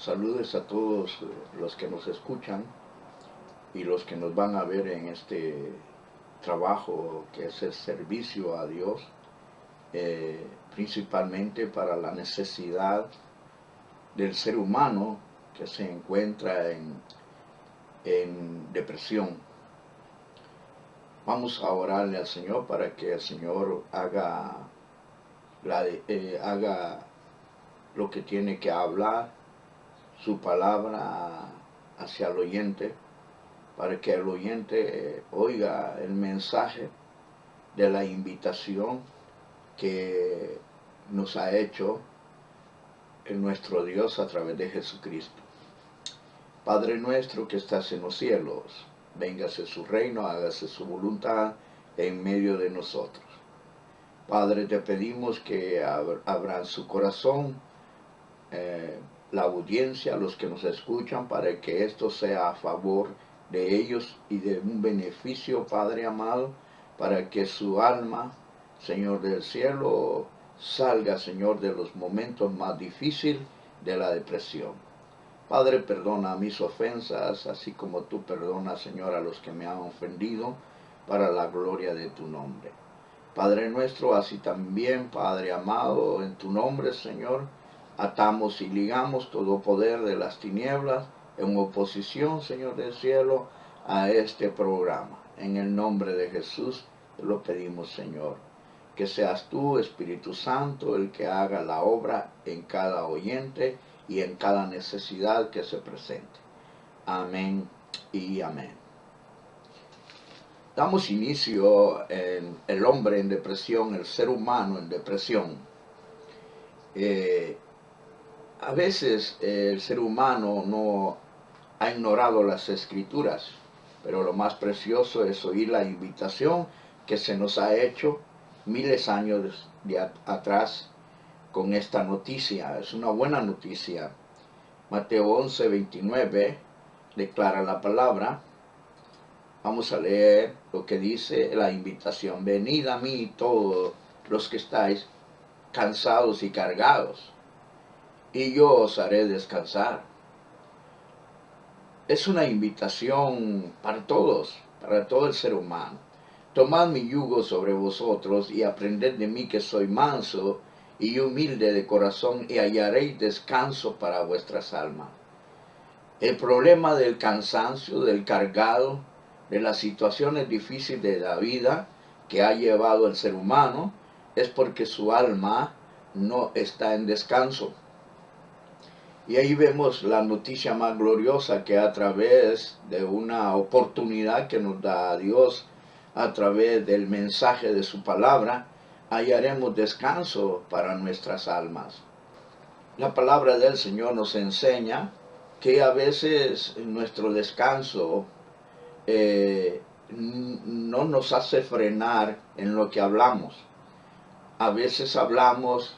Saludos a todos los que nos escuchan y los que nos van a ver en este trabajo que es el servicio a Dios, principalmente para la necesidad del ser humano que se encuentra en depresión. Vamos a orarle al Señor para que el Señor haga lo que tiene que hablar, su palabra hacia el oyente, para que el oyente oiga el mensaje de la invitación que nos ha hecho nuestro Dios a través de Jesucristo. Padre nuestro que estás en los cielos, véngase su reino, hágase su voluntad en medio de nosotros. Padre, te pedimos que abran su corazón, la audiencia, los que nos escuchan, para que esto sea a favor de ellos y de un beneficio, Padre amado, para que su alma, Señor del cielo, salga, Señor, de los momentos más difíciles de la depresión. Padre, perdona mis ofensas, así como tú perdonas, Señor, a los que me han ofendido, para la gloria de tu nombre. Padre nuestro, así también, Padre amado, en tu nombre, Señor, atamos y ligamos todo poder de las tinieblas en oposición, Señor del cielo, a este programa. En el nombre de Jesús te lo pedimos, Señor. Que seas tú, Espíritu Santo, el que haga la obra en cada oyente y en cada necesidad que se presente. Amén y amén. Damos inicio en el hombre en depresión, el ser humano en depresión. A veces el ser humano no ha ignorado las Escrituras, pero lo más precioso es oír la invitación que se nos ha hecho miles de años atrás con esta noticia. Es una buena noticia. Mateo 11:29 declara la palabra. Vamos a leer lo que dice la invitación. Venid a mí todos los que estáis cansados y cargados, y yo os haré descansar. Es una invitación para todos, para todo el ser humano. Tomad mi yugo sobre vosotros y aprended de mí, que soy manso y humilde de corazón, y hallaréis descanso para vuestras almas. El problema del cansancio, del cargado, de las situaciones difíciles de la vida que ha llevado el ser humano, es porque su alma no está en descanso. Y ahí vemos la noticia más gloriosa, que a través de una oportunidad que nos da Dios, a través del mensaje de su palabra, hallaremos descanso para nuestras almas. La palabra del Señor nos enseña que a veces nuestro descanso no nos hace frenar en lo que hablamos. A veces hablamos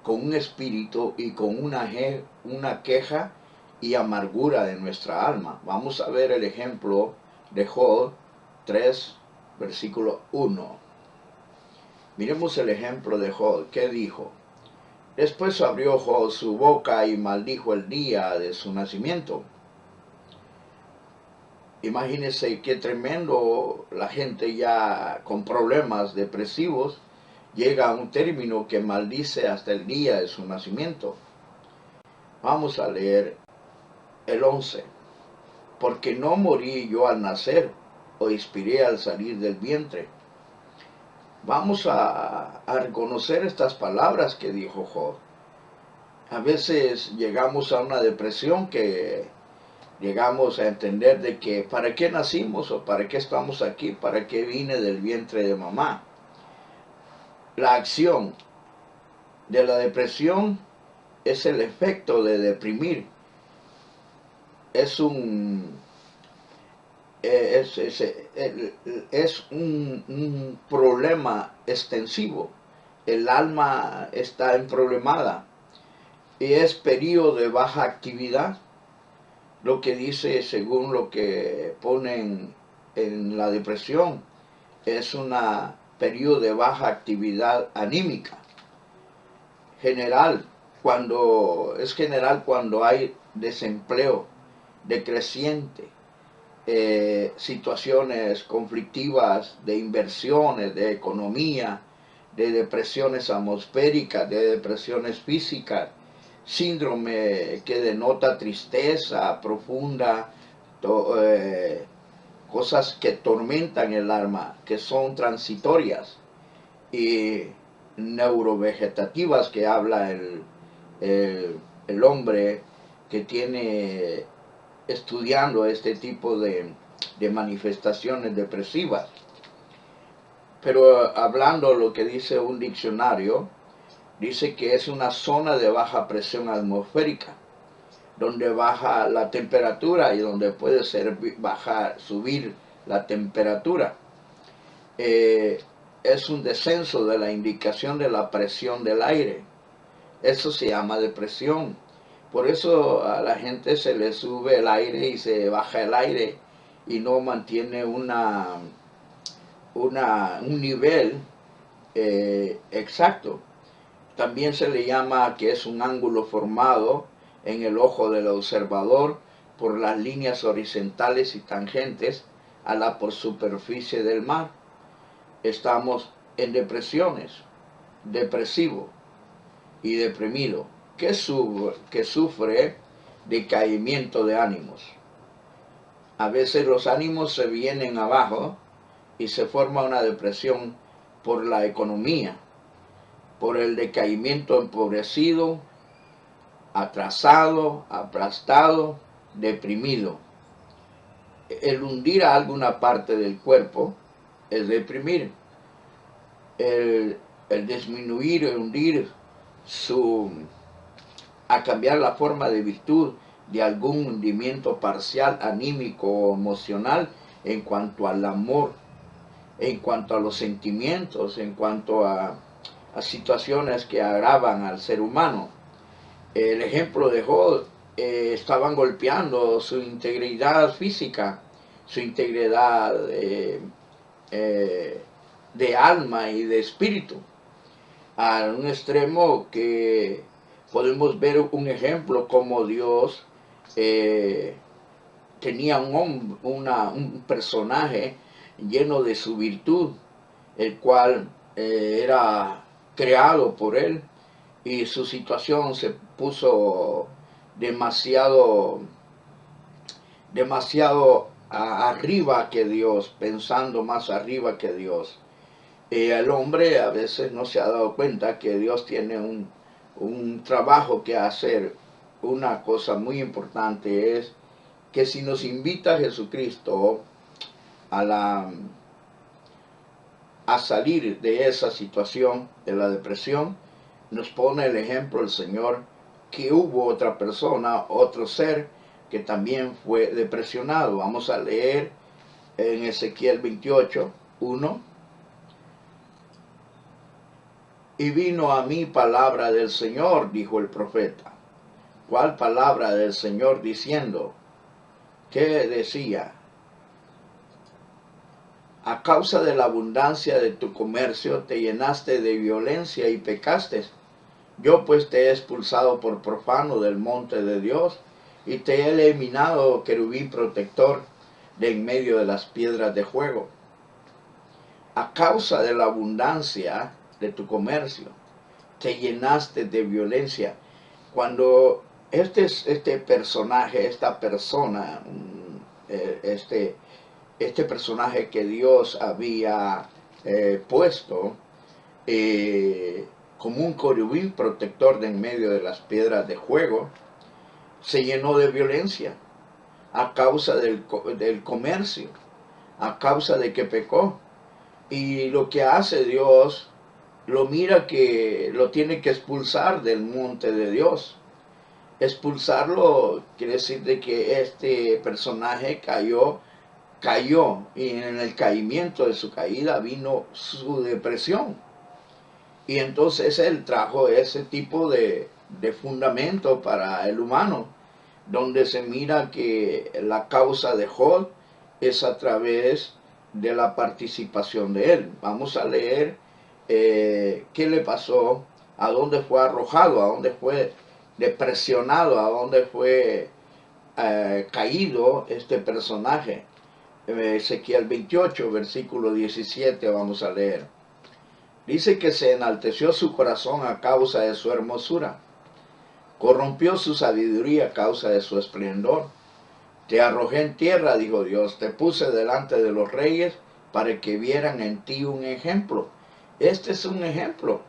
con un espíritu y con una queja y amargura de nuestra alma. Vamos a ver el ejemplo de Job 3, versículo 1. Miremos el ejemplo de Job. ¿Qué dijo? Después abrió Job su boca y maldijo el día de su nacimiento. Imagínense qué tremendo. La gente ya con problemas depresivos llega a un término que maldice hasta el día de su nacimiento. Vamos a leer el 11. Porque no morí yo al nacer, o expiré al salir del vientre. Vamos a reconocer estas palabras que dijo Job. A veces llegamos a una depresión que llegamos a entender de que ¿para qué nacimos? ¿O para qué estamos aquí? ¿Para qué vine del vientre de mamá? La acción de la depresión es el efecto de deprimir. Es un problema extensivo. El alma está emproblemada y es periodo de baja actividad. Lo que dice, según lo que ponen en la depresión, es una periodo de baja actividad anímica. Es general cuando hay desempleo decreciente, situaciones conflictivas de inversiones, de economía, de depresiones atmosféricas, de depresiones físicas, síndrome que denota tristeza profunda, cosas que tormentan el alma, que son transitorias, y neurovegetativas que habla el hombre que tiene estudiando este tipo de manifestaciones depresivas. Pero hablando lo que dice un diccionario, dice que es una zona de baja presión atmosférica, donde baja la temperatura y donde puede subir la temperatura. Es un descenso de la indicación de la presión del aire. Eso se llama depresión. Por eso a la gente se le sube el aire y se baja el aire y no mantiene un nivel exacto. También se le llama que es un ángulo formado en el ojo del observador por las líneas horizontales y tangentes a la superficie del mar. Estamos en depresiones, depresivo y deprimido, que sufre decaimiento de ánimos. A veces los ánimos se vienen abajo y se forma una depresión por la economía, por el decaimiento, empobrecido, atrasado, aplastado, deprimido. El hundir a alguna parte del cuerpo es deprimir. El disminuir, el hundir a cambiar la forma de virtud de algún hundimiento parcial, anímico o emocional en cuanto al amor, en cuanto a los sentimientos, en cuanto a situaciones que agravan al ser humano. El ejemplo de Job, estaban golpeando su integridad física, su integridad de alma y de espíritu, a un extremo que podemos ver un ejemplo como Dios tenía un personaje lleno de su virtud, el cual era creado por él, y su situación se puso demasiado arriba que Dios, pensando más arriba que Dios. El hombre a veces no se ha dado cuenta que Dios tiene un trabajo que hacer. Una cosa muy importante es que si nos invita a Jesucristo a salir de esa situación, de la depresión, nos pone el ejemplo el Señor que hubo otra persona, otro ser que también fue depresionado. Vamos a leer en Ezequiel 28, 1. Y vino a mí palabra del Señor, dijo el profeta. ¿Cuál palabra del Señor diciendo? ¿Qué decía? A causa de la abundancia de tu comercio te llenaste de violencia y pecaste. Yo pues te he expulsado por profano del monte de Dios y te he eliminado, querubín protector, de en medio de las piedras de fuego. A causa de la abundancia de tu comercio te llenaste de violencia. Cuando este personaje, esta persona, este personaje que Dios había puesto como un querubín protector de en medio de las piedras de fuego, se llenó de violencia a causa del comercio, a causa de que pecó. Y lo que hace Dios, lo mira que lo tiene que expulsar del monte de Dios. Expulsarlo quiere decir de que este personaje cayó, y en el caimiento de su caída vino su depresión. Y entonces él trajo ese tipo de fundamento para el humano, donde se mira que la causa de Job es a través de la participación de él. Vamos a leer qué le pasó, a dónde fue arrojado, a dónde fue presionado, a dónde fue caído este personaje. Ezequiel 28, versículo 17, vamos a leer. Dice que se enalteció su corazón a causa de su hermosura, corrompió su sabiduría a causa de su esplendor. Te arrojé en tierra, dijo Dios, te puse delante de los reyes para que vieran en ti un ejemplo. Este es un ejemplo.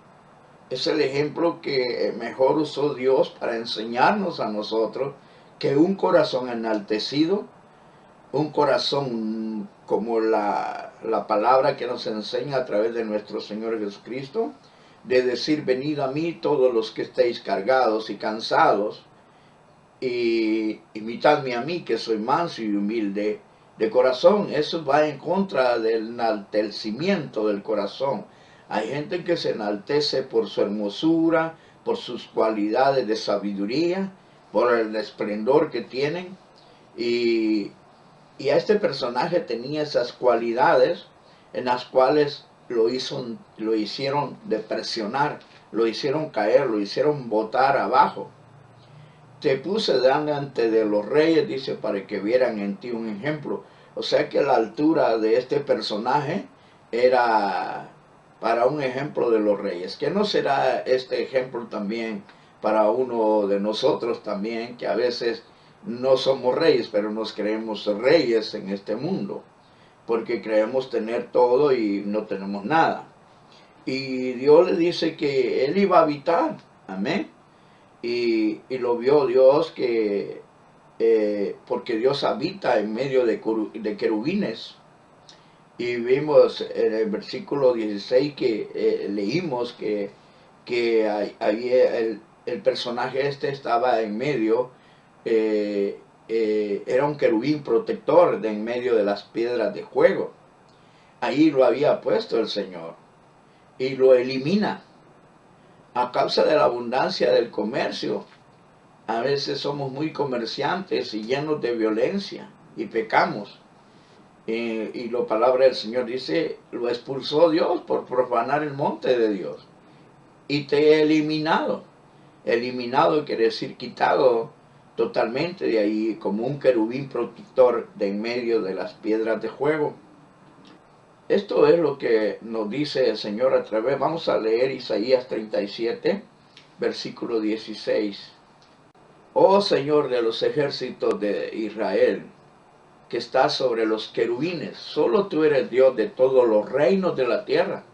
Es el ejemplo que mejor usó Dios para enseñarnos a nosotros que un corazón enaltecido, un corazón como la palabra que nos enseña a través de nuestro Señor Jesucristo, de decir, venid a mí todos los que estéis cargados y cansados, y imitadme a mí, que soy manso y humilde de corazón. Eso va en contra del enaltecimiento del corazón. Hay gente que se enaltece por su hermosura, por sus cualidades de sabiduría, por el esplendor que tienen, y a este personaje tenía esas cualidades en las cuales lo hicieron depresionar, lo hicieron caer, lo hicieron botar abajo. Te puse delante de los reyes, dice, para que vieran en ti un ejemplo. O sea que la altura de este personaje era para un ejemplo de los reyes. ¿Qué no será este ejemplo también para uno de nosotros también, que a veces no somos reyes, pero nos creemos reyes en este mundo? Porque creemos tener todo y no tenemos nada. Y Dios le dice que Él iba a habitar. Amén. Y lo vio Dios que, porque Dios habita en medio de querubines. Y vimos en el versículo 16 que leímos que ahí el personaje este estaba en medio, era un querubín protector de en medio de las piedras de fuego. Ahí lo había puesto el Señor y lo elimina a causa de la abundancia del comercio. A veces somos muy comerciantes y llenos de violencia y pecamos. Y la palabra del Señor dice, lo expulsó Dios por profanar el monte de Dios. Y te he eliminado. Eliminado quiere decir quitado totalmente de ahí, como un querubín protector de en medio de las piedras de fuego. Esto es lo que nos dice el Señor a través. Vamos a leer Isaías 37, versículo 16. Oh Señor de los ejércitos de Israel, que estás sobre los querubines, solo tú eres Dios de todos los reinos de la tierra.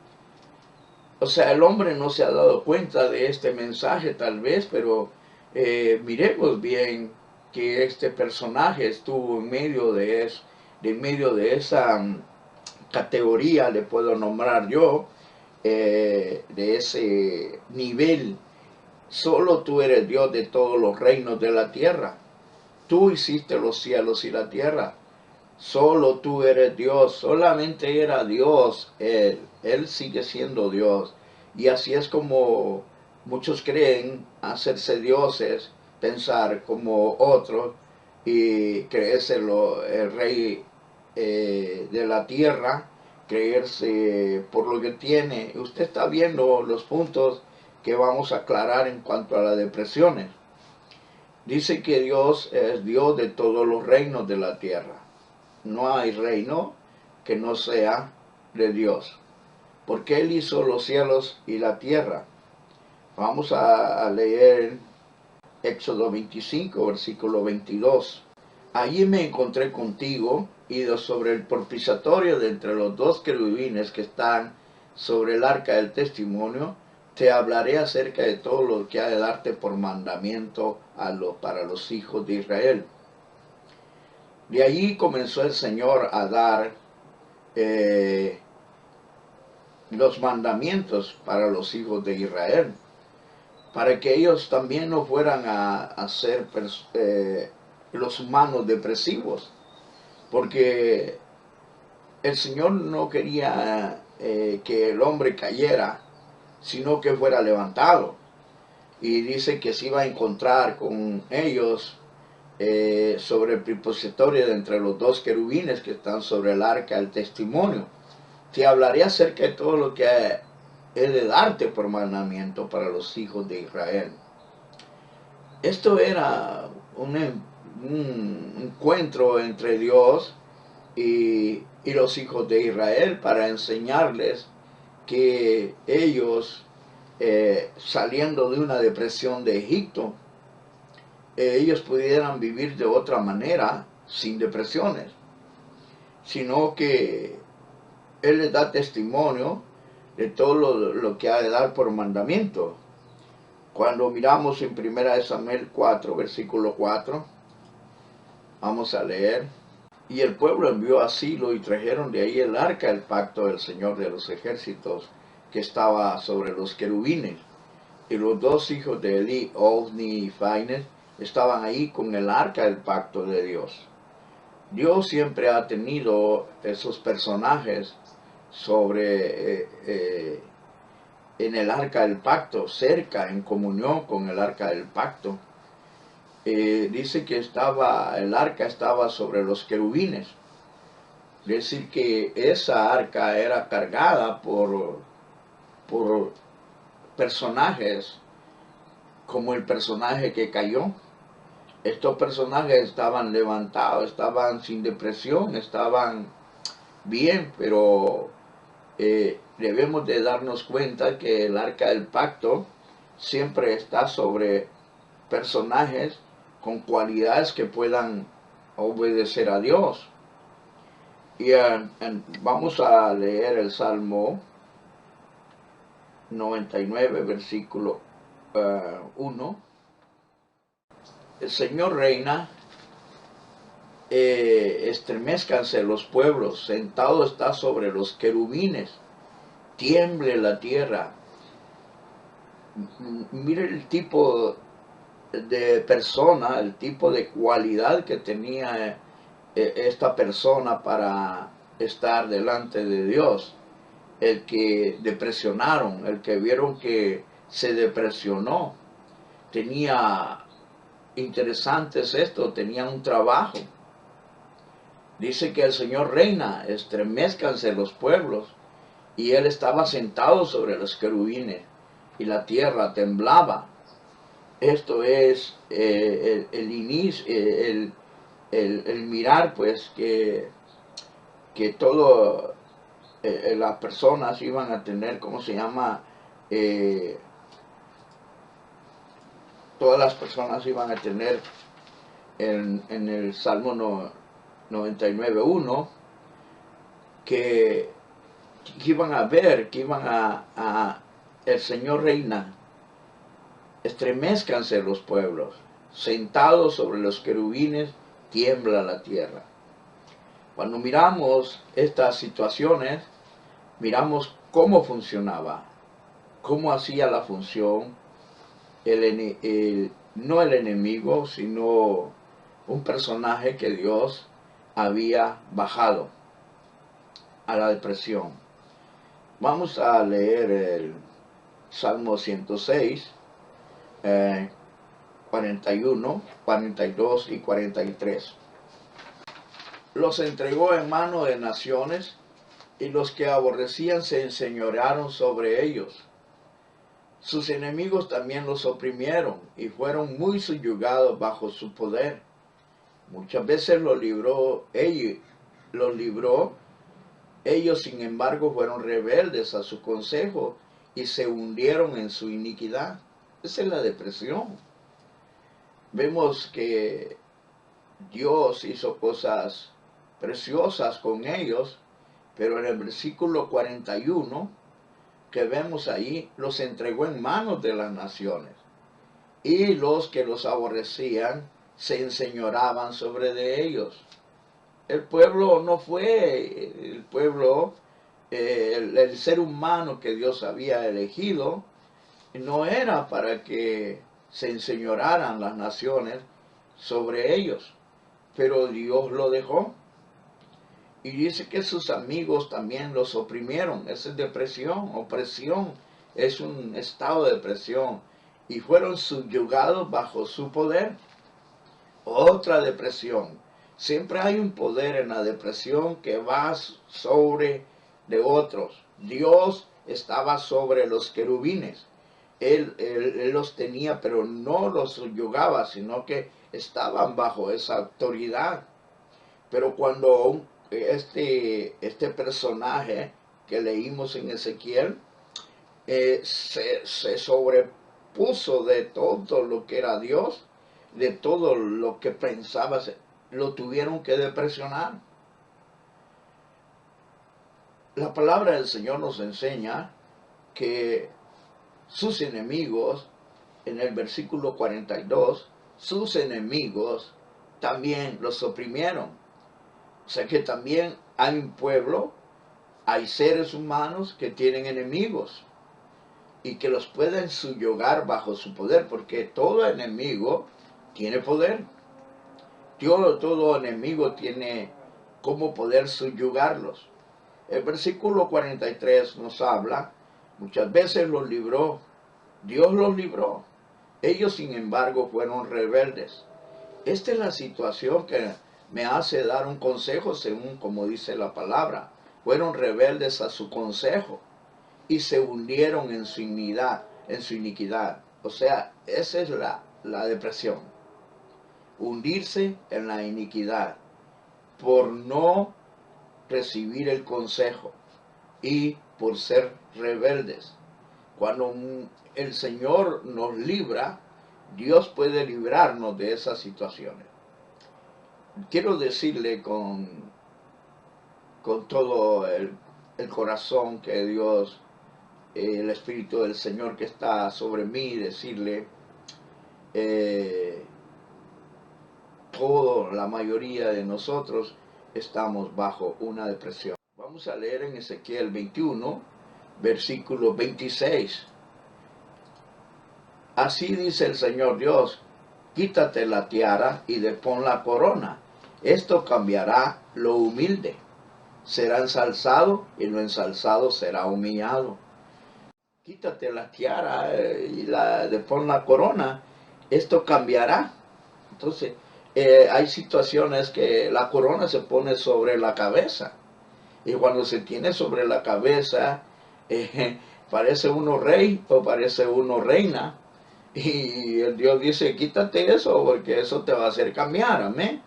O sea, el hombre no se ha dado cuenta de este mensaje tal vez, pero miremos bien que este personaje estuvo en medio de esa categoría, le puedo nombrar yo, de ese nivel. Solo tú eres Dios de todos los reinos de la tierra. Tú hiciste los cielos y la tierra. Solo tú eres Dios. Solamente era Dios Él. Él sigue siendo Dios. Y así es como muchos creen hacerse dioses, pensar como otros y creerse el rey de la tierra, creerse por lo que tiene. Usted está viendo los puntos que vamos a aclarar en cuanto a las depresiones. Dice que Dios es Dios de todos los reinos de la tierra. No hay reino que no sea de Dios, porque Él hizo los cielos y la tierra. Vamos a leer Éxodo 25, versículo 22. Allí me encontré contigo, y sobre el propiciatorio de entre los dos querubines que están sobre el arca del testimonio, te hablaré acerca de todo lo que ha de darte por mandamiento para los hijos de Israel. De allí comenzó el Señor a dar los mandamientos para los hijos de Israel, para que ellos también no fueran a ser los humanos depresivos, porque el Señor no quería que el hombre cayera, sino que fuera levantado. Y dice que se iba a encontrar con ellos sobre el propiciatorio de entre los dos querubines que están sobre el arca del testimonio. Te hablaré acerca de todo lo que he de darte por mandamiento para los hijos de Israel. Esto era un encuentro entre Dios y los hijos de Israel para enseñarles que ellos, saliendo de una depresión de Egipto, ellos pudieran vivir de otra manera, sin depresiones, sino que Él les da testimonio de todo lo que ha de dar por mandamiento. Cuando miramos en 1 Samuel 4, versículo 4, vamos a leer: y el pueblo envió a Silo y trajeron de ahí el arca del pacto del Señor de los ejércitos, que estaba sobre los querubines. Y los dos hijos de Eli, Ofni y Finees, estaban ahí con el arca del pacto de Dios. Dios siempre ha tenido esos personajes en el arca del pacto, cerca, en comunión con el arca del pacto. Dice que el arca estaba sobre los querubines. Es decir, que esa arca era cargada por personajes, como el personaje que cayó. Estos personajes estaban levantados, estaban sin depresión, estaban bien, pero debemos de darnos cuenta que el arca del pacto siempre está sobre personajes con cualidades que puedan obedecer a Dios. Y vamos a leer el Salmo 99, versículo 1. El Señor reina, estremezcanse los pueblos, sentado está sobre los querubines, tiemble la tierra. Mire el tipo de persona, el tipo de cualidad que tenía esta persona para estar delante de Dios. El que depresionaron, el que vieron que se depresionó, tenía, interesante es esto, tenía un trabajo. Dice que el Señor reina, estremezcanse los pueblos, y Él estaba sentado sobre los querubines, y la tierra temblaba. Esto es el inicio, el mirar, pues, que todo, las personas iban a tener, ¿cómo se llama? Todas las personas iban a tener en el Salmo 99.1, que iban a ver, que el Señor reina. Estremezcanse los pueblos, sentados sobre los querubines, tiembla la tierra. Cuando miramos estas situaciones, miramos cómo funcionaba, cómo hacía la función no el enemigo, sino un personaje que Dios había bajado a la depresión. Vamos a leer el Salmo 106, 41, 42 y 43. Los entregó en mano de naciones, y los que aborrecían se enseñorearon sobre ellos. Sus enemigos también los oprimieron, y fueron muy subyugados bajo su poder. Muchas veces los libró, ellos sin embargo fueron rebeldes a su consejo, y se hundieron en su iniquidad. Esa es la depresión. Vemos que Dios hizo cosas preciosas con ellos, pero en el versículo 41 que vemos ahí, los entregó en manos de las naciones, y los que los aborrecían se enseñoraban sobre de ellos. El pueblo no fue el pueblo, el ser humano que Dios había elegido, no era para que se enseñoraran las naciones sobre ellos, pero Dios lo dejó. Y dice que sus amigos también los oprimieron. Esa es depresión, opresión, es un estado de depresión. Y fueron subyugados bajo su poder. Otra depresión. Siempre hay un poder en la depresión que va sobre de otros. Dios estaba sobre los querubines. Él los tenía, pero no los subyugaba, sino que estaban bajo esa autoridad. Pero cuando este personaje que leímos en Ezequiel se sobrepuso de todo lo que era Dios, de todo lo que pensaba, lo tuvieron que depresionar. La palabra del Señor nos enseña que sus enemigos, en el versículo 42, sus enemigos también los oprimieron. O sea que también hay un pueblo, hay seres humanos que tienen enemigos y que los pueden subyugar bajo su poder, porque todo enemigo tiene poder. Todo enemigo tiene cómo poder subyugarlos. El versículo 43 nos habla, muchas veces los libró, Dios los libró. Ellos, sin embargo, fueron rebeldes. Esta es la situación que me hace dar un consejo según como dice la palabra. Fueron rebeldes a su consejo y se hundieron en su iniquidad. O sea, esa es la depresión. Hundirse en la iniquidad por no recibir el consejo y por ser rebeldes. Cuando el Señor nos libra, Dios puede librarnos de esas situaciones. Quiero decirle con todo el corazón que Dios, el Espíritu del Señor que está sobre mí, decirle, la mayoría de nosotros estamos bajo una depresión. Vamos a leer en Ezequiel 21, versículo 26. Así dice el Señor Dios, quítate la tiara y depón la corona. Esto cambiará lo humilde. Será ensalzado y lo ensalzado será humillado. Quítate la tiara y depón la corona. Esto cambiará. Entonces, hay situaciones que la corona se pone sobre la cabeza. Y cuando se tiene sobre la cabeza, parece uno rey o parece uno reina. Y el Dios dice, quítate eso porque eso te va a hacer cambiar, amén.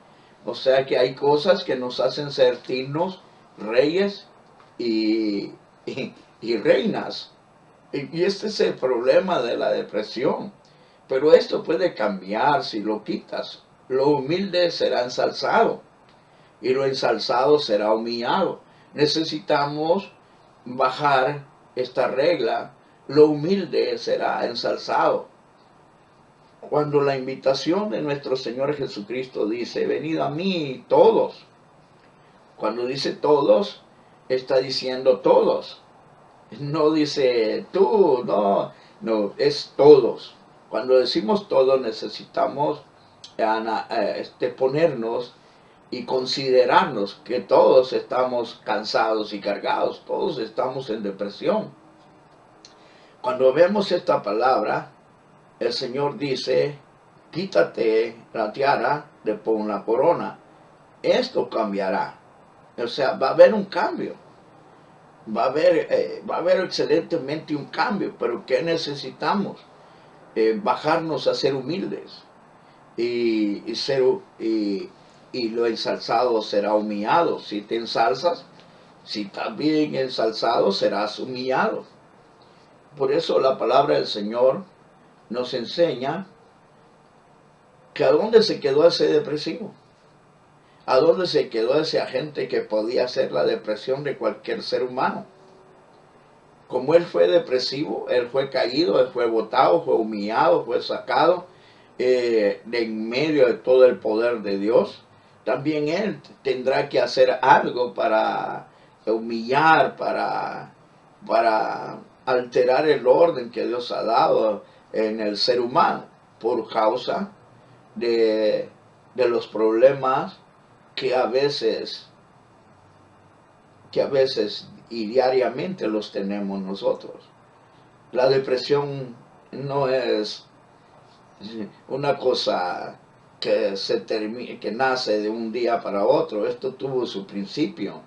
O sea que hay cosas que nos hacen sentirnos reyes y, y reinas. Y este es el problema de la depresión. Pero esto puede cambiar si lo quitas. Lo humilde será ensalzado y lo ensalzado será humillado. Necesitamos bajar esta regla. Lo humilde será ensalzado. Cuando la invitación de nuestro Señor Jesucristo dice, venid a mí todos. Cuando dice todos, está diciendo todos. No dice tú, no, es todos. Cuando decimos todos necesitamos ponernos y considerarnos que todos estamos cansados y cargados, todos estamos en depresión. Cuando vemos esta palabra, el Señor dice, quítate la tiara, pon la corona. Esto cambiará. O sea, va a haber un cambio. Va a haber excelentemente un cambio, pero ¿qué necesitamos? Bajarnos a ser humildes y lo ensalzado será humillado. Si te ensalzas, si estás bien ensalzado, serás humillado. Por eso la palabra del Señor nos enseña que a dónde se quedó ese depresivo, a dónde se quedó ese agente que podía hacer la depresión de cualquier ser humano. Como él fue depresivo, él fue caído, él fue botado, fue humillado, fue sacado de en medio de todo el poder de Dios. También él tendrá que hacer algo para humillar, para alterar el orden que Dios ha dado en el ser humano por causa de los problemas que a veces y diariamente los tenemos nosotros. La depresión no es una cosa que nace de un día para otro. Esto tuvo su principio.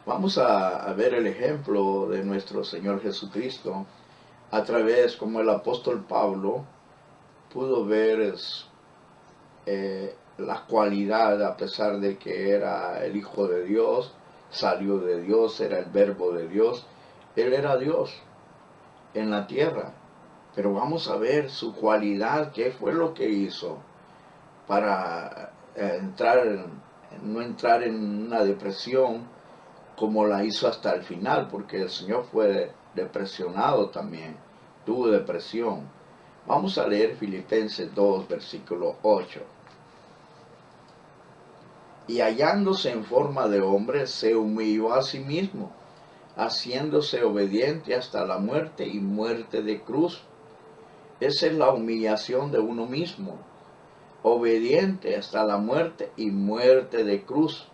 Vamos a ver el ejemplo de nuestro Señor Jesucristo a través, como el apóstol Pablo pudo ver la cualidad, a pesar de que era el Hijo de Dios, salió de Dios, era el verbo de Dios, él era Dios en la tierra. Pero vamos a ver su cualidad, qué fue lo que hizo para no entrar en una depresión como la hizo hasta el final, porque el Señor fue depresionado también, tuvo depresión. Vamos a leer Filipenses 2, versículo 8. Y hallándose en forma de hombre, se humilló a sí mismo, haciéndose obediente hasta la muerte y muerte de cruz. Esa es la humillación de uno mismo, obediente hasta la muerte y muerte de cruz.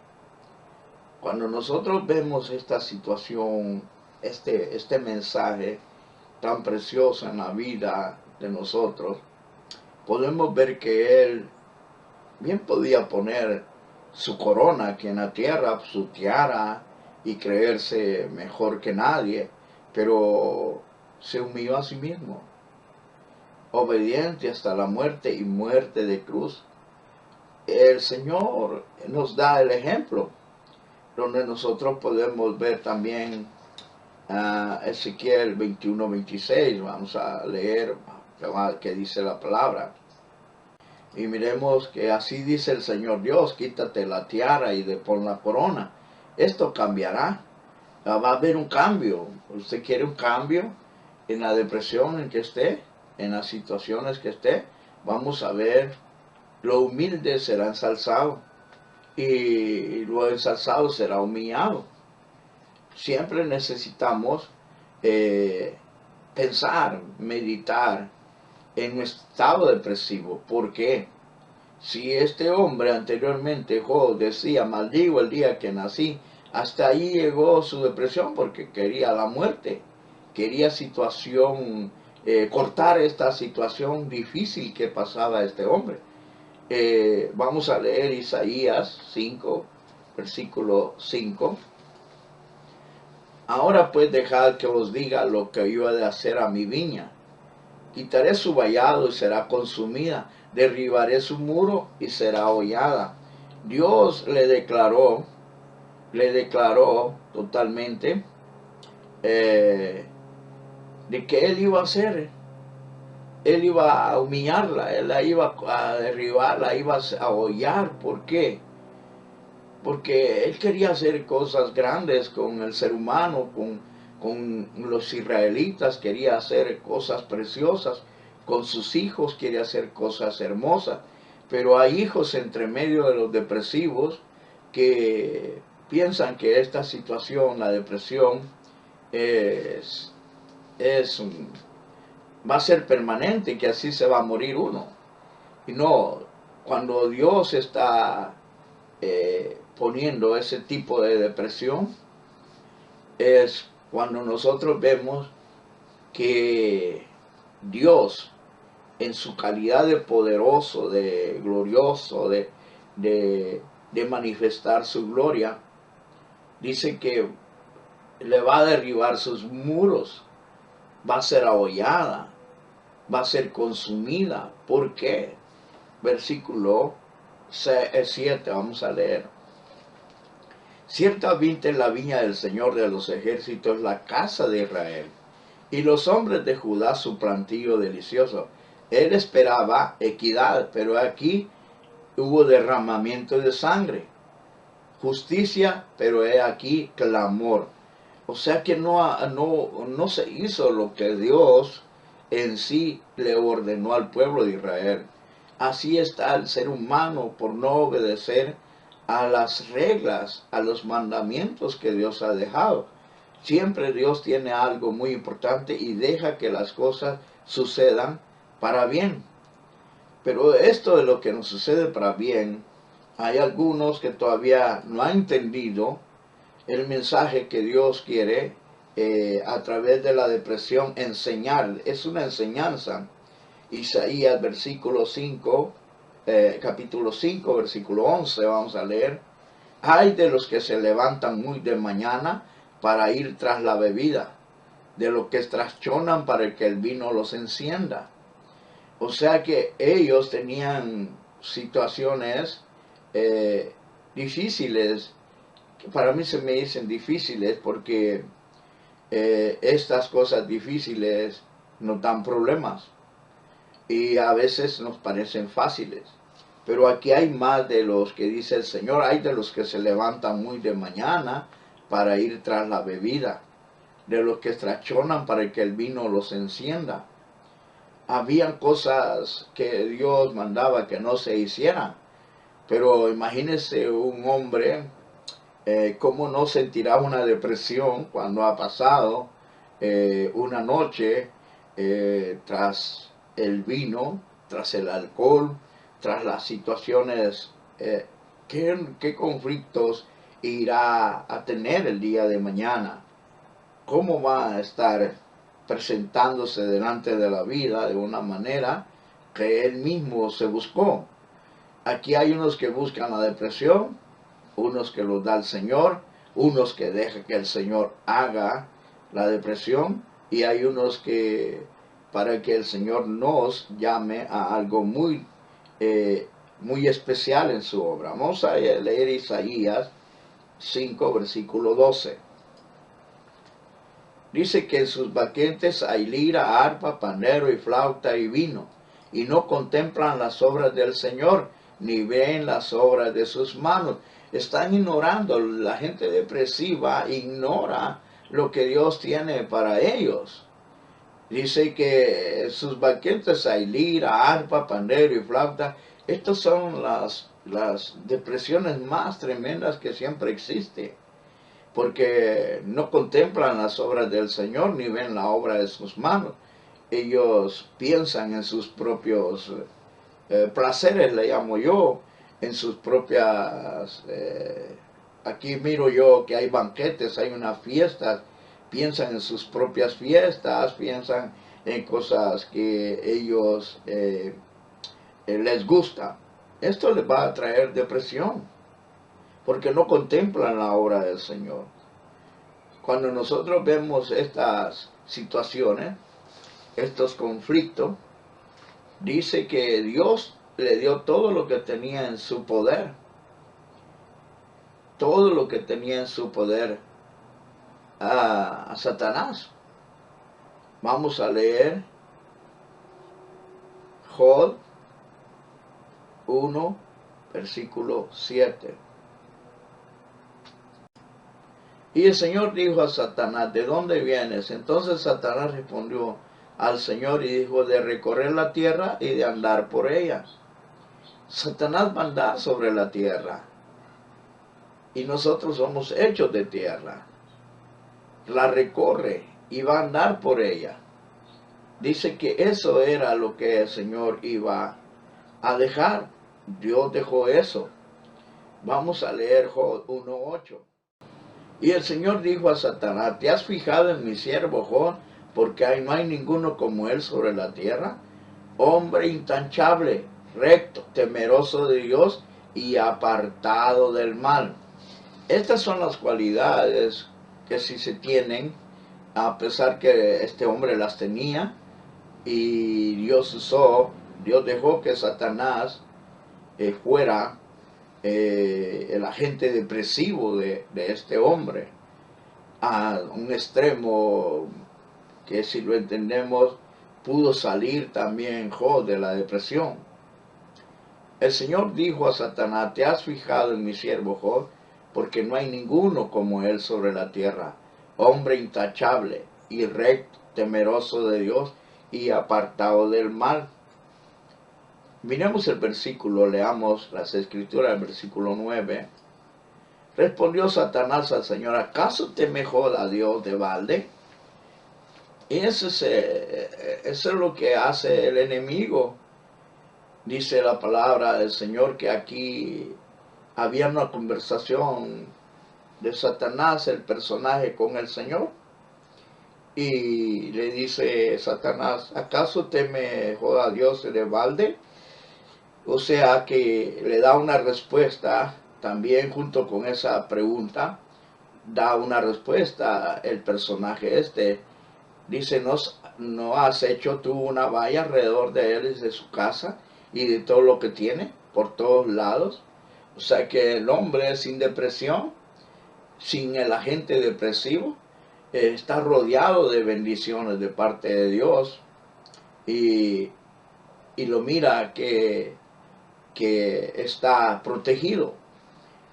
Cuando nosotros vemos esta situación, este mensaje tan precioso en la vida de nosotros, podemos ver que él bien podía poner su corona aquí en la tierra, su tiara, y creerse mejor que nadie, pero se humilló a sí mismo, obediente hasta la muerte y muerte de cruz. El Señor nos da el ejemplo, donde nosotros podemos ver también Ezequiel 21:26, vamos a leer que dice la palabra. Y miremos que así dice el Señor Dios, quítate la tiara y pon la corona. Esto cambiará, va a haber un cambio. ¿Usted quiere un cambio en la depresión en que esté, en las situaciones que esté? Vamos a ver, lo humilde será ensalzado y lo ensalzado será humillado. Siempre necesitamos pensar, meditar en nuestro estado depresivo. ¿Por qué? Si este hombre anteriormente, Job, decía, maldigo el día que nací, hasta ahí llegó su depresión porque quería la muerte, quería cortar esta situación difícil que pasaba este hombre. Vamos a leer Isaías 5, versículo 5. Ahora pues dejad que os diga lo que yo he de hacer a mi viña. Quitaré su vallado y será consumida, derribaré su muro y será hollada. Dios le declaró totalmente de que él iba a hacer. Él iba a humillarla, él la iba a derribar, la iba a hollar. ¿Por qué? Porque él quería hacer cosas grandes con el ser humano, con los israelitas, quería hacer cosas preciosas, con sus hijos quería hacer cosas hermosas, pero hay hijos entre medio de los depresivos que piensan que esta situación, la depresión, va a ser permanente y que así se va a morir uno. Y no, cuando Dios está poniendo ese tipo de depresión, es cuando nosotros vemos que Dios, en su calidad de poderoso, de glorioso, de manifestar su gloria, dice que le va a derribar sus muros, va a ser ahollada, va a ser consumida. ¿Por qué? Versículo 7, vamos a leer. Ciertamente la viña del Señor de los ejércitos, la casa de Israel, y los hombres de Judá su plantío delicioso. Él esperaba equidad, pero aquí hubo derramamiento de sangre. Justicia, pero he aquí clamor. O sea que no se hizo lo que Dios en sí le ordenó al pueblo de Israel. Así está el ser humano por no obedecer a las reglas, a los mandamientos que Dios ha dejado. Siempre Dios tiene algo muy importante y deja que las cosas sucedan para bien. Pero esto de lo que nos sucede para bien, hay algunos que todavía no han entendido el mensaje que Dios quiere a través de la depresión enseñar. Es una enseñanza. Isaías capítulo 5, versículo 11, vamos a leer. Hay de los que se levantan muy de mañana para ir tras la bebida, de los que trastornan para que el vino los encienda. O sea que ellos tenían situaciones difíciles, que para mí se me dicen difíciles porque estas cosas difíciles nos dan problemas y a veces nos parecen fáciles. Pero aquí hay más de los que dice el Señor, hay de los que se levantan muy de mañana para ir tras la bebida, de los que trastornan para que el vino los encienda. Habían cosas que Dios mandaba que no se hicieran, pero imagínese un hombre, cómo no sentirá una depresión cuando ha pasado una noche tras el vino, tras el alcohol, tras las situaciones, qué conflictos irá a tener el día de mañana, cómo va a estar presentándose delante de la vida de una manera que él mismo se buscó. Aquí hay unos que buscan la depresión, unos que los da el Señor, unos que dejan que el Señor haga la depresión, y hay unos que para que el Señor nos llame a algo muy especial en su obra. Vamos a leer Isaías 5, versículo 12. Dice que en sus banquetes hay lira, arpa, pandero y flauta y vino, y no contemplan las obras del Señor, ni ven las obras de sus manos. Están ignorando, la gente depresiva ignora lo que Dios tiene para ellos. Dice que en sus banquetes hay lira, arpa, pandero y flauta. Estas son las depresiones más tremendas que siempre existen, porque no contemplan las obras del Señor ni ven la obra de sus manos. Ellos piensan en sus propios placeres, le llamo yo, en sus propias... aquí miro yo que hay banquetes, hay unas fiestas, piensan en sus propias fiestas, piensan en cosas que ellos les gusta. Esto les va a traer depresión, porque no contemplan la obra del Señor. Cuando nosotros vemos estas situaciones, estos conflictos, dice que Dios le dio todo lo que tenía en su poder, todo lo que tenía en su poder a Satanás. Vamos a leer Job 1, versículo 7. Y el Señor dijo a Satanás, ¿de dónde vienes? Entonces Satanás respondió al Señor y dijo, de recorrer la tierra y de andar por ella. Satanás va a andar sobre la tierra, y nosotros somos hechos de tierra. La recorre y va a andar por ella. Dice que eso era lo que el Señor iba a dejar. Dios dejó eso. Vamos a leer Job 1:8. Y el Señor dijo a Satanás, ¿te has fijado en mi siervo Job? Porque no hay ninguno como él sobre la tierra. Hombre intachable, recto, temeroso de Dios y apartado del mal. Estas son las cualidades que sí se tienen, a pesar que este hombre las tenía, y Dios dejó que Satanás fuera el agente depresivo de este hombre, a un extremo que, si lo entendemos, pudo salir también Job de la depresión. El Señor dijo a Satanás, ¿te has fijado en mi siervo Job? Porque no hay ninguno como él sobre la tierra, hombre intachable y recto, temeroso de Dios y apartado del mal. Miremos el versículo, leamos las escrituras, el versículo 9. Respondió Satanás al Señor, ¿acaso teme Job a Dios de balde? Y eso es lo que hace el enemigo. Dice la palabra del Señor que aquí había una conversación de Satanás, el personaje, con el Señor. Y le dice Satanás, ¿acaso teme Job a Dios de balde? O sea que le da una respuesta, también junto con esa pregunta, da una respuesta el personaje Dice, ¿no has hecho tú una valla alrededor de él y de su casa y de todo lo que tiene por todos lados? O sea que el hombre sin depresión, sin el agente depresivo, está rodeado de bendiciones de parte de Dios y, y lo mira que está protegido.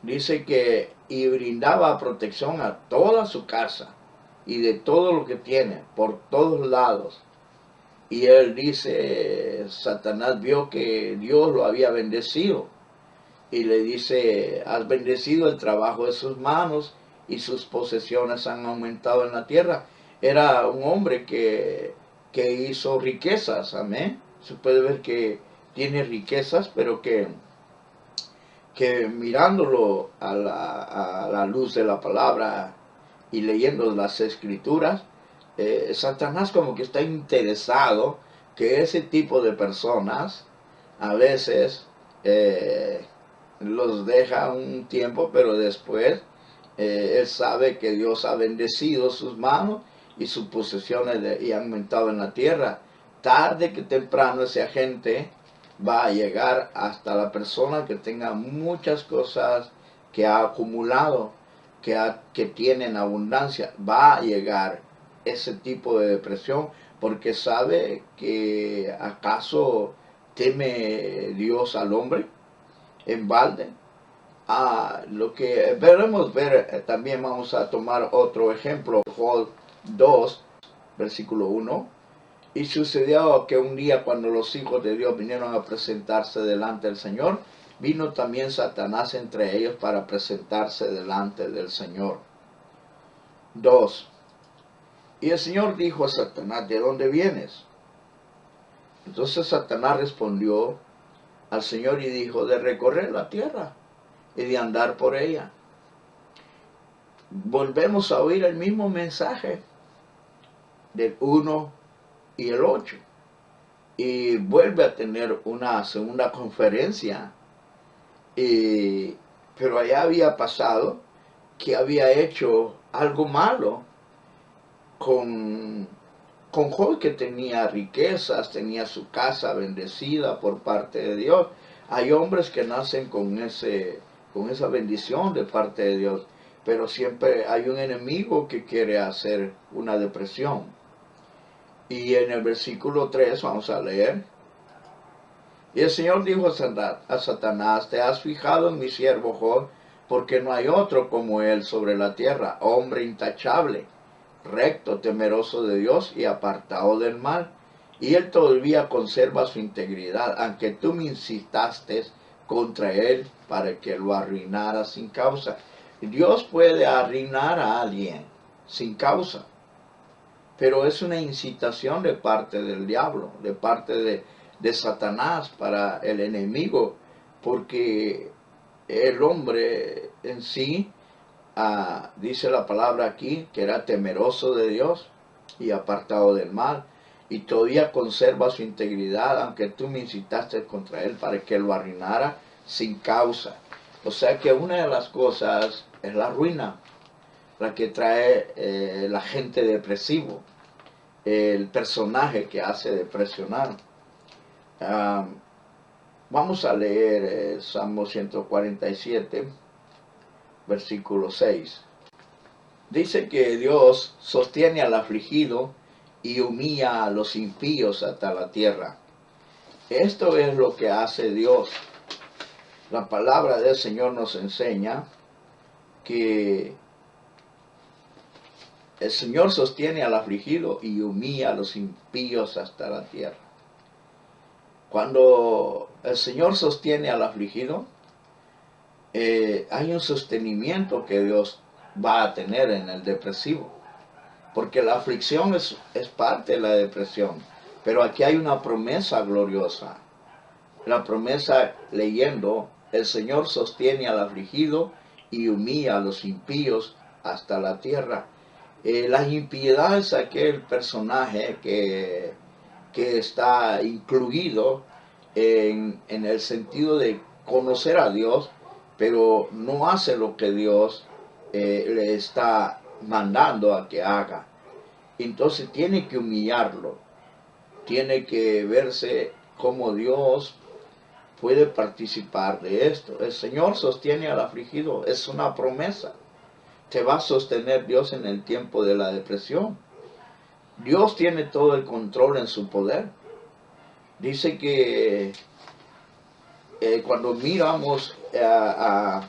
Dice que y brindaba protección a toda su casa y de todo lo que tiene, por todos lados. Y él dice, Satanás vio que Dios lo había bendecido y le dice, has bendecido el trabajo de sus manos y sus posesiones han aumentado en la tierra. Era un hombre que hizo riquezas, amén. Se puede ver que tiene riquezas, pero que mirándolo a la luz de la palabra y leyendo las escrituras, Satanás como que está interesado que ese tipo de personas a veces los deja un tiempo, pero después él sabe que Dios ha bendecido sus manos y sus posesiones y han aumentado en la tierra. Tarde que temprano ese agente va a llegar hasta la persona que tenga muchas cosas que ha acumulado, que tiene en abundancia. Va a llegar ese tipo de depresión porque sabe que acaso teme Dios al hombre en balde. Lo que veremos también vamos a tomar otro ejemplo, Job 2, versículo 1. Y sucedió que un día cuando los hijos de Dios vinieron a presentarse delante del Señor, vino también Satanás entre ellos para presentarse delante del Señor. 2. Y el Señor dijo a Satanás, ¿de dónde vienes? Entonces Satanás respondió al Señor y dijo, de recorrer la tierra y de andar por ella. Volvemos a oír el mismo mensaje del 1 y el 8. Y vuelve a tener una segunda conferencia. Pero allá había pasado que había hecho algo malo con Job, que tenía riquezas, tenía su casa bendecida por parte de Dios. Hay hombres que nacen con esa bendición de parte de Dios, pero siempre hay un enemigo que quiere hacer una depresión. Y en el versículo 3 vamos a leer. Y el Señor dijo a Satanás, ¿te has fijado en mi siervo Job? Porque no hay otro como él sobre la tierra, hombre intachable, recto, temeroso de Dios y apartado del mal. Y él todavía conserva su integridad, aunque tú me incitaste contra él para que lo arruinara sin causa. Dios puede arruinar a alguien sin causa, pero es una incitación de parte del diablo, de parte de Satanás para el enemigo, porque el hombre en sí, dice la palabra aquí, que era temeroso de Dios y apartado del mal, y todavía conserva su integridad, aunque tú me incitaste contra él para que lo arruinara sin causa. O sea que una de las cosas es la ruina, la que trae el agente depresivo, el personaje que hace depresionar. Vamos a leer Salmo 147, versículo 6. Dice que Dios sostiene al afligido y humilla a los impíos hasta la tierra. Esto es lo que hace Dios. La palabra del Señor nos enseña que el Señor sostiene al afligido y humilla a los impíos hasta la tierra. Cuando el Señor sostiene al afligido, hay un sostenimiento que Dios va a tener en el depresivo, porque la aflicción es parte de la depresión, pero aquí hay una promesa gloriosa. La promesa leyendo, el Señor sostiene al afligido y humilla a los impíos hasta la tierra. La impiedad es aquel personaje que está incluido en el sentido de conocer a Dios, pero no hace lo que Dios le está mandando a que haga. Entonces tiene que humillarlo, tiene que verse como Dios puede participar de esto. El Señor sostiene al afligido, es una promesa. Te va a sostener Dios en el tiempo de la depresión. Dios tiene todo el control en su poder. Dice que cuando miramos a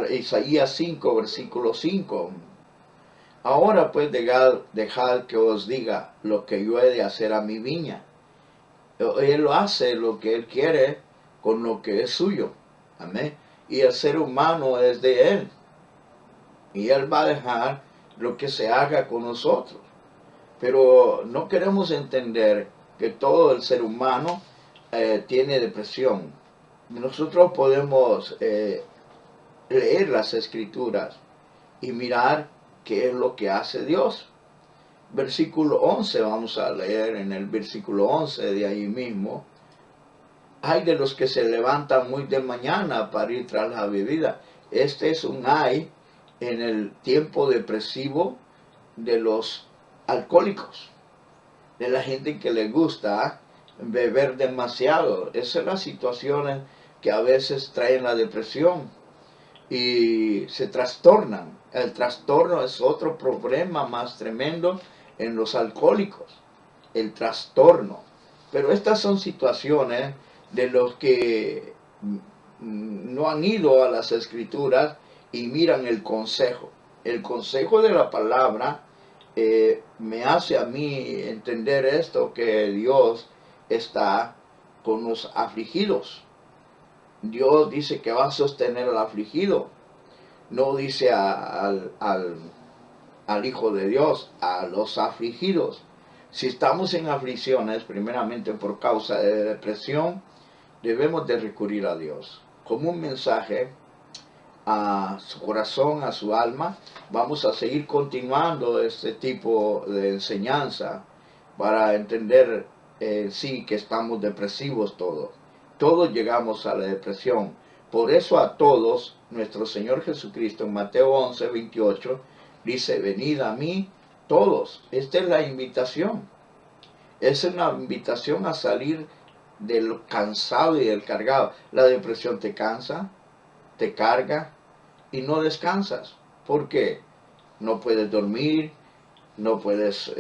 Isaías 5, versículo 5, ahora pues dejad que os diga lo que yo he de hacer a mi viña. Él hace lo que Él quiere con lo que es suyo. Amén. Y el ser humano es de Él. Y Él va a dejar lo que se haga con nosotros. Pero no queremos entender que todo el ser humano tiene depresión. Nosotros podemos leer las escrituras y mirar qué es lo que hace Dios. Versículo 11, vamos a leer en el versículo 11 de ahí mismo. Hay de los que se levantan muy de mañana para ir tras la bebida. Este es un hay en el tiempo depresivo de los alcohólicos, de la gente que le gusta beber demasiado. Esas son las situaciones que a veces traen la depresión y se trastornan. El trastorno es otro problema más tremendo en los alcohólicos, el trastorno. Pero estas son situaciones de los que no han ido a las escrituras y miran el consejo. El consejo de la palabra me hace a mí entender esto, que Dios está con los afligidos. Dios dice que va a sostener al afligido. No dice al Hijo de Dios, a los afligidos. Si estamos en aflicciones, primeramente por causa de depresión, debemos de recurrir a Dios. Como un mensaje a su corazón, a su alma, vamos a seguir continuando este tipo de enseñanza para entender sí que estamos depresivos todos. Todos llegamos a la depresión. Por eso a todos, nuestro Señor Jesucristo en Mateo 11, 28, dice, venid a mí todos. Esta es la invitación. Es una invitación a salir del cansado y del cargado. La depresión te cansa, te carga y no descansas. ¿Por qué? No puedes dormir, no puedes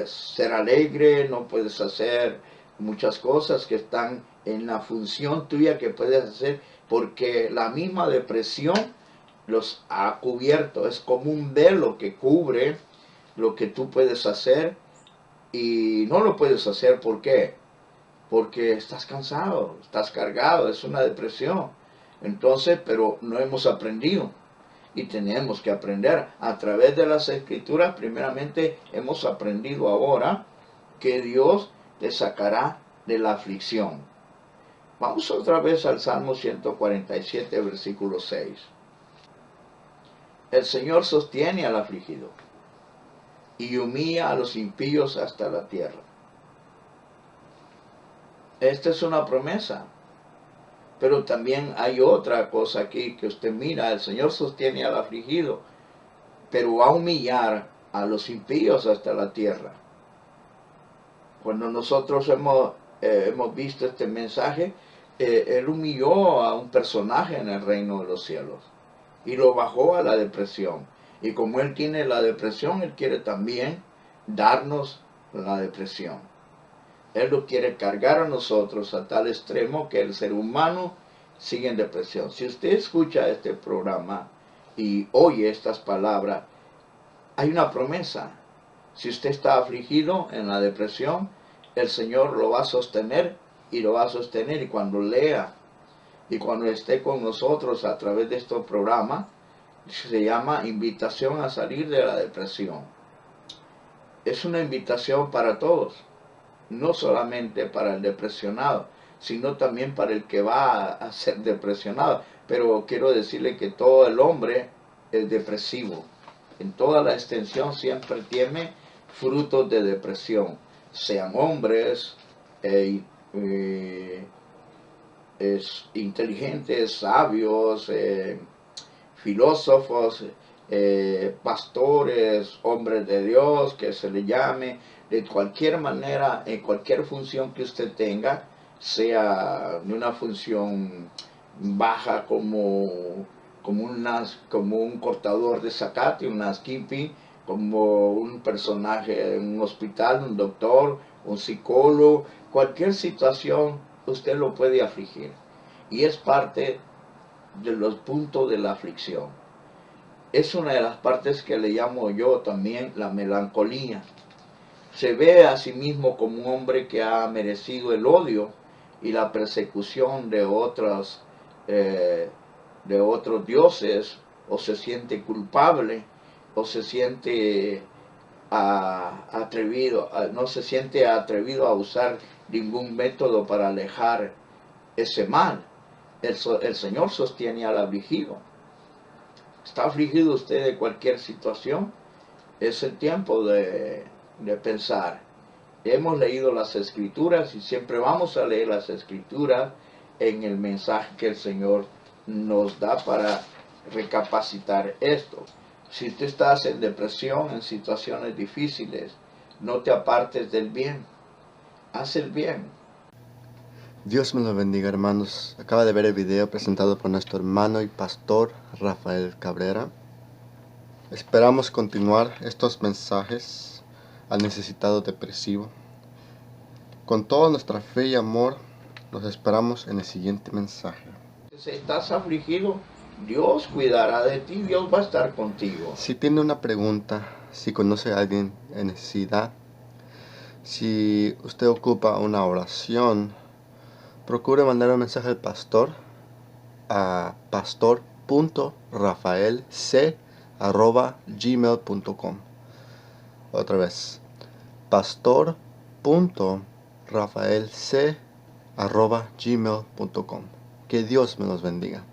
ser alegre, no puedes hacer muchas cosas que están en la función tuya que puedes hacer, porque la misma depresión los ha cubierto. Es como un velo que cubre lo que tú puedes hacer y no lo puedes hacer. ¿Por qué? Porque estás cansado, estás cargado, es una depresión. Entonces, pero no hemos aprendido y tenemos que aprender a través de las escrituras. Primeramente hemos aprendido ahora que Dios te sacará de la aflicción. Vamos otra vez al Salmo 147, versículo 6. El Señor sostiene al afligido y humilla a los impíos hasta la tierra. Esta es una promesa. Pero también hay otra cosa aquí que usted mira. El Señor sostiene al afligido, pero va a humillar a los impíos hasta la tierra. Cuando nosotros hemos visto este mensaje, Él humilló a un personaje en el reino de los cielos y lo bajó a la depresión. Y como Él tiene la depresión, Él quiere también darnos la depresión. Él lo quiere cargar a nosotros a tal extremo que el ser humano sigue en depresión. Si usted escucha este programa y oye estas palabras, hay una promesa. Si usted está afligido en la depresión, el Señor lo va a sostener y lo va a sostener. Y cuando lea y cuando esté con nosotros a través de este programa, se llama invitación a salir de la depresión. Es una invitación para todos. No solamente para el depresionado, sino también para el que va a ser depresionado. Pero quiero decirle que todo el hombre es depresivo. En toda la extensión siempre tiene frutos de depresión. Sean hombres, inteligentes, sabios, filósofos, pastores, hombres de Dios, que se le llame, de cualquier manera, en cualquier función que usted tenga, sea de una función baja como un cortador de zacate, un skippy, como un personaje en un hospital, un doctor, un psicólogo, cualquier situación usted lo puede afligir. Y es parte de los puntos de la aflicción. Es una de las partes que le llamo yo también la melancolía. Se ve a sí mismo como un hombre que ha merecido el odio y la persecución de otros dioses, o se siente culpable, o se siente no se siente atrevido a usar ningún método para alejar ese mal. El Señor sostiene al afligido. ¿Está afligido usted de cualquier situación? Es el tiempo de pensar. Hemos leído las Escrituras y siempre vamos a leer las Escrituras en el mensaje que el Señor nos da para recapacitar esto. Si tú estás en depresión, en situaciones difíciles, no te apartes del bien. Haz el bien. Dios me lo bendiga, hermanos. Acaba de ver el video presentado por nuestro hermano y pastor Rafael Cabrera. Esperamos continuar estos mensajes al necesitado depresivo. Con toda nuestra fe y amor, los esperamos en el siguiente mensaje. Si estás afligido, Dios cuidará de ti, Dios va a estar contigo. Si tiene una pregunta, si conoce a alguien en necesidad, si usted ocupa una oración, procure mandar un mensaje al pastor a pastor.rafaelc@gmail.com. Otra vez, pastor.rafaelc@gmail.com. Que Dios me los bendiga.